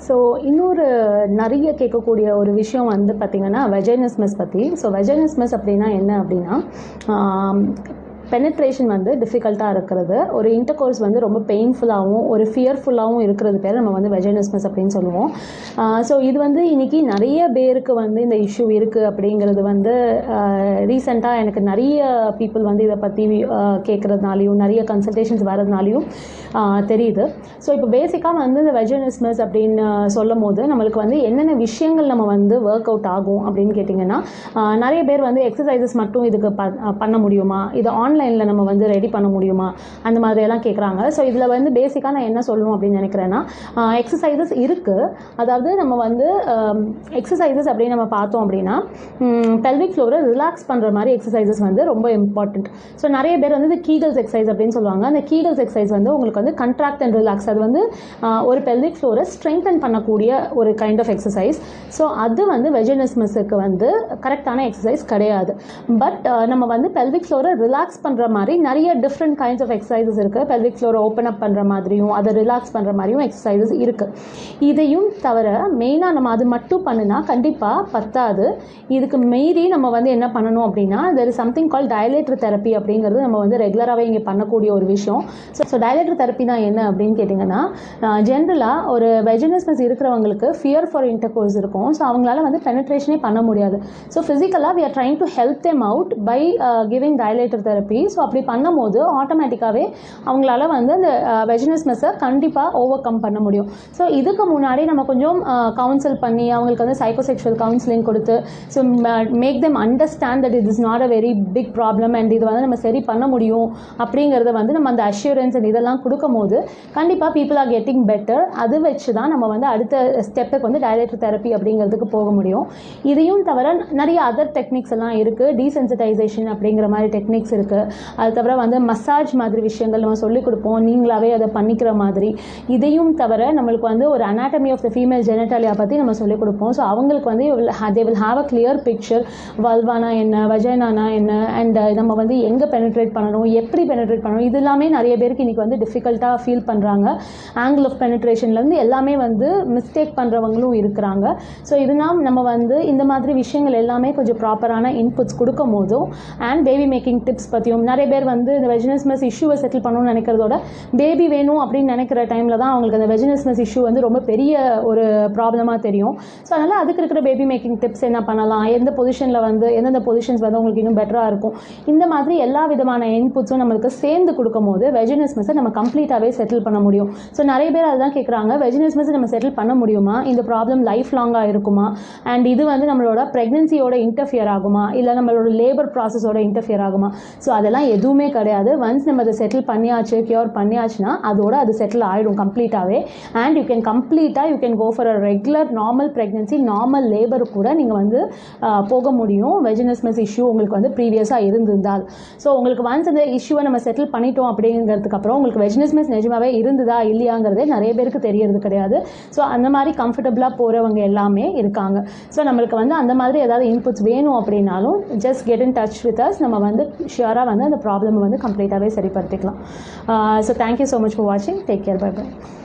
So இன்னொரு நிறைய கேட்கக்கூடிய ஒரு விஷயம் வந்து பார்த்திங்கன்னா வெஜைனிஸ்மஸ் பற்றி. ஸோ வெஜைனிஸ்மஸ் அப்படின்னா என்ன அப்படின்னா, பெனட்ரேஷன் வந்து டிஃபிகல்ட்டாக இருக்கிறது, ஒரு இன்டர்கோர்ஸ் வந்து ரொம்ப பெயின்ஃபுல்லாகவும் ஒரு ஃபியர்ஃபுல்லாகவும் இருக்கிறது பேர் நம்ம வந்து வெஜைனிஸ்மஸ் அப்படின்னு சொல்லுவோம். ஸோ இது வந்து இன்றைக்கி நிறைய பேருக்கு வந்து இந்த இஷ்யூ இருக்குது அப்படிங்கிறது வந்து ரீசெண்டாக எனக்கு நிறைய பீப்புள் வந்து இதை பற்றி கேட்குறதுனாலையும் நிறைய கன்சல்டேஷன்ஸ் வரதுனாலையும் தெரியுது. ஸோ இப்போ பேசிக்காக வந்து இந்த வெஜைனிஸ்மஸ் அப்படின்னு சொல்லும் போது நம்மளுக்கு வந்து என்னென்ன விஷயங்கள் நம்ம வந்து ஒர்க் அவுட் ஆகும் அப்படின்னு கேட்டிங்கன்னா, நிறைய பேர் வந்து எக்ஸசைசஸ் மட்டும் இதுக்கு பண்ண முடியுமா, இது ஆன்லைனில் நம்ம வந்து ரெடி பண்ண முடியுமா, அந்த மாதிரியெல்லாம் கேட்குறாங்க. ஸோ இதில் வந்து பேசிக்காக நான் என்ன சொல்லணும் அப்படின்னு நினைக்கிறேன்னா, எக்ஸசைசஸ் இருக்குது. அதாவது நம்ம வந்து எக்ஸசைசஸ் அப்படின்னு நம்ம பார்த்தோம் அப்படின்னா பெல்விக் ஃப்ளோரை ரிலாக்ஸ் பண்ணுற மாதிரி எக்ஸசைசஸ் வந்து ரொம்ப இம்பார்ட்டண்ட். ஸோ நிறைய பேர் வந்து கீகல்ஸ் எக்ஸசைஸ் அப்படின்னு சொல்லுவாங்க. அந்த கீகல்ஸ் எக்ஸசைஸ் வந்து உங்களுக்கு வந்து கண்ட்ராக்ட் அண்ட் ரிலாக்ஸ், அது வந்து ஒரு பெல்விக் ஃப்ளோரை ஸ்ட்ரெங்தன் பண்ணக்கூடிய ஒரு கைண்ட் ஆஃப் எக்ஸசைஸ். ஸோ அது வந்து வெஜைனிஸ்மஸுக்கு வந்து கரெக்டான எக்ஸசைஸ் கிடையாது. பட் நம்ம வந்து பெல்விக் ஃப்ளோரை ரிலாக்ஸ் பண்ணுற மாதிரி நிறைய டிஃப்ரெண்ட் கைண்ட்ஸ் ஆஃப் எக்ஸசைசஸ் இருக்குது. பெல்விக் ஃப்ளோரை ஓப்பன் அப் பண்ணுற மாதிரியும் அதை ரிலாக்ஸ் பண்ணுற மாதிரியும் எக்ஸசைசஸ் இருக்குது. இதையும் தவிர மெயினாக நம்ம அது மட்டும் பண்ணினா கண்டிப்பாக பத்தாது. இதுக்கு மீறி நம்ம வந்து என்ன பண்ணணும் அப்படின்னா, there is something called dilator therapy அப்படிங்கிறது நம்ம வந்து ரெகுலராகவே இங்கே பண்ணக்கூடிய ஒரு விஷயம். ஸோ dilator therapy தான் என்ன அப்படின்னு கேட்டிங்கன்னா, ஜென்ரலாக ஒரு வெஜைனிஸ்மஸ் இருக்கிறவங்களுக்கு ஃபியர் ஃபார் இன்டர்கோர்ஸ் இருக்கும். ஸோ அவங்களால வந்து பெனட்ரேஷனே பண்ண முடியாது. ஸோ ஃபிசிக்கலாக we are trying to help them out by giving dilator therapy. So அப்படி பண்ணும் போது ஆட்டோமேட்டிக்காகவே அவங்களால வந்து அந்த வெஜைனிஸ்மஸை கண்டிப்பாக ஓவர் கம் பண்ண முடியும். ஸோ இதுக்கு முன்னாடி நம்ம கொஞ்சம் கவுன்சில் பண்ணி அவங்களுக்கு வந்து சைக்கோசெக்சுவல் கவுன்சிலிங் கொடுத்து, so make them understand that it is not a very big problem and இது வந்து நம்ம சரி பண்ண முடியும் அப்படிங்கிறத வந்து நம்ம அந்த அஷ்யூரன்ஸ் அண்ட் இதெல்லாம் கொடுக்கும் போது கண்டிப்பாக பீப்புள் ஆர் கெட்டிங் பெட்டர். அது வச்சு தான் நம்ம வந்து அடுத்த ஸ்டெப்புக்கு வந்து டைலேட்டர் தெரப்பி அப்படிங்கிறதுக்கு போக முடியும். இதையும் தவிர நிறைய அதர் டெக்னிக்ஸ் எல்லாம் இருக்குது. டீசென்சிட்டைசேஷன் அப்படிங்கிற மாதிரி டெக்னிக்ஸ் இருக்குது. அது தவிர வந்து மசாஜ் மாதிரி விஷயங்கள் நம்ம சொல்லிக் கொடுப்போம், நீங்களாவே அதை பண்ணிக்கிற மாதிரி. இதையும் தவிர நம்மளுக்கு வந்து ஒரு அனாட்டமி ஆஃப் த ஃபீமேல் ஜெனட்டாலியா பற்றி நம்ம சொல்லிக் கொடுப்போம். ஸோ அவங்களுக்கு வந்து they will have a clear picture, வல்வானா என்ன, வஜைனானா என்ன, அண்ட் நம்ம வந்து எங்கே பெனட்ரேட் பண்ணணும், எப்படி பெனட்ரேட் பண்ணணும், இது எல்லாமே நிறைய பேருக்கு இன்றைக்கி வந்து டிஃபிகல்ட்டாக ஃபீல் பண்ணுறாங்க. ஆங்கிள் ஆஃப் பெனட்ரேஷன்லேருந்து எல்லாமே வந்து மிஸ்டேக் பண்ணுறவங்களும் இருக்கிறாங்க. ஸோ இதனால் நம்ம வந்து இந்த மாதிரி விஷயங்கள் எல்லாமே கொஞ்சம் ப்ராப்பரான இன்புட்ஸ் கொடுக்கும் போதும் அண்ட் பேபி மேக்கிங் டிப்ஸ் பற்றியும், நிறைய பேர் வந்து இந்த வெஜைனிஸ்மஸ் இஷ்யூவை செட்டில் பண்ணணும்னு நினைக்கிறதோட பேபி வேணும் அப்படின்னு நினைக்கிற டைமில் தான் அவங்களுக்கு அந்த வெஜைனிஸ்மஸ் இஷ்யூ வந்து ரொம்ப பெரிய ஒரு ப்ராப்ளமாக தெரியும். ஸோ அதனால் அதுக்கு இருக்கிற பேபி மேக்கிங் டிப்ஸ் என்ன பண்ணலாம், எந்த பொசிஷனில் வந்து எந்தெந்த பொசிஷன்ஸ் வந்து உங்களுக்கு இன்னும் பெட்டராக இருக்கும், இந்த மாதிரி எல்லா விதமான இன்புட்ஸும் நம்மளுக்கு சேர்ந்து கொடுக்கும் போது வெஜைனிஸ்மஸை நம்ம கம்ப்ளீட்டாகவே செட்டில் பண்ண முடியும். ஸோ நிறைய பேர் அதுதான் கேட்குறாங்க, வெஜைனிஸ்மஸை நம்ம செட்டில் பண்ண முடியுமா, இந்த ப்ராப்ளம் லைஃப் லாங்காக இருக்குமா, அண்ட் இது வந்து நம்மளோட ப்ரெக்னன்சியோட இன்டர்ஃபியர் ஆகுமா, இல்லை நம்மளோட லேபர் ப்ராசஸோட இன்டர்ஃபியர் ஆகுமா. ஸோ அதெல்லாம் எதுவுமே கிடையாது. ஒன்ஸ் நம்ம அதை செட்டில் பண்ணியாச்சு, கியூர் பண்ணியாச்சுன்னா அதோட அது செட்டில் ஆகிடும் கம்ப்ளீட்டாகவே. And you can go for a regular normal pregnancy, normal labour கூட நீங்கள் வந்து போக முடியும் வெஜைனிஸ்மஸ் இஷ்யூ உங்களுக்கு வந்து ப்ரீவியஸாக இருந்திருந்தால். ஸோ உங்களுக்கு ஒன்ஸ் அந்த இஷ்யூவை நம்ம செட்டில் பண்ணிட்டோம் அப்படிங்கிறதுக்கு அப்புறம் உங்களுக்கு வெஜைனிஸ்மஸ் நிஜமாவே இருந்ததா இல்லையாங்கிறதே நிறைய பேருக்கு தெரியறது கிடையாது. ஸோ அந்த மாதிரி கம்ஃபர்டபுளாக போகிறவங்க எல்லாமே இருக்காங்க. ஸோ நம்மளுக்கு வந்து அந்த மாதிரி ஏதாவது இன்புட்ஸ் வேணும் அப்படின்னாலும் just get in touch with us. நம்ம வந்து ஷியராக வந்து அந்த ப்ராப்ளம் வந்து கம்ப்ளீட்டாகவே சரிப்படுத்திக்கலாம். So thank you so much for வாட்சிங். Take care. Bye by.